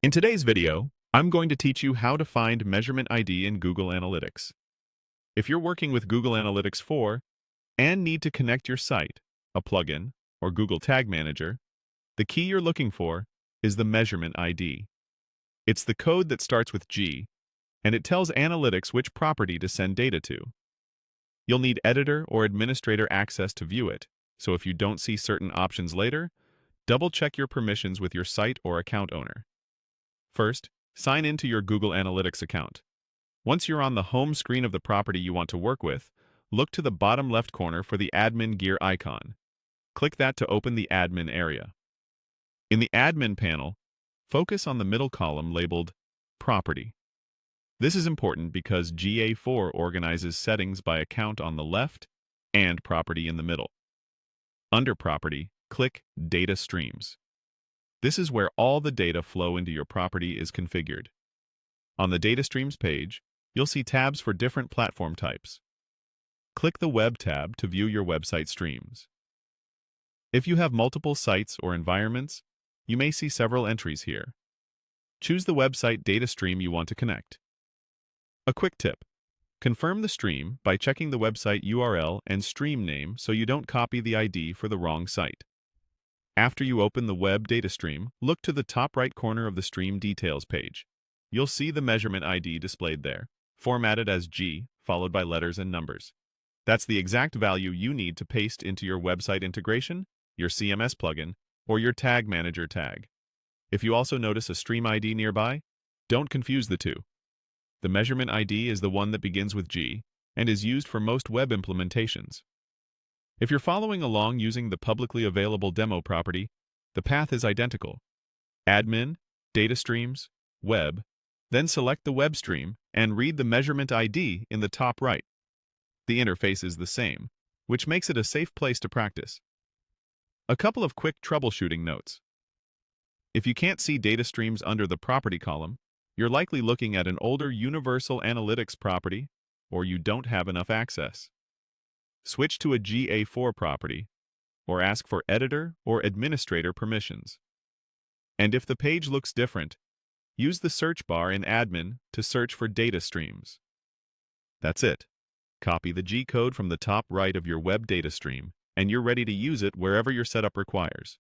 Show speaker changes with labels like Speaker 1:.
Speaker 1: In today's video, I'm going to teach you how to find measurement ID in Google Analytics. If you're working with Google Analytics 4 and need to connect your site, a plugin, or Google Tag Manager, the key you're looking for is the measurement ID. It's the code that starts with G, and it tells Analytics which property to send data to. You'll need editor or administrator access to view it, so if you don't see certain options later, double-check your permissions with your site or account owner. First, sign into your Google Analytics account. Once you're on the home screen of the property you want to work with, look to the bottom left corner for the Admin gear icon. Click that to open the Admin area. In the Admin panel, focus on the middle column labeled Property. This is important because GA4 organizes settings by account on the left and property in the middle. Under Property, click Data Streams. This is where all the data flow into your property is configured. On the Data Streams page, you'll see tabs for different platform types. Click the Web tab to view your website streams. If you have multiple sites or environments, you may see several entries here. Choose the website data stream you want to connect. A quick tip: confirm the stream by checking the website URL and stream name so you don't copy the ID for the wrong site. After you open the web data stream, look to the top right corner of the stream details page. You'll see the measurement ID displayed there, formatted as G, followed by letters and numbers. That's the exact value you need to paste into your website integration, your CMS plugin, or your tag manager tag. If you also notice a stream ID nearby, don't confuse the two. The measurement ID is the one that begins with G and is used for most web implementations. If you're following along using the publicly available demo property, the path is identical. Admin, Data Streams, Web, then select the web stream and read the measurement ID in the top right. The interface is the same, which makes it a safe place to practice. A couple of quick troubleshooting notes. If you can't see data streams under the property column, you're likely looking at an older Universal Analytics property, or you don't have enough access. Switch to a GA4 property, or ask for editor or administrator permissions. And if the page looks different, use the search bar in Admin to search for data streams. That's it. Copy the G code from the top right of your web data stream, and you're ready to use it wherever your setup requires.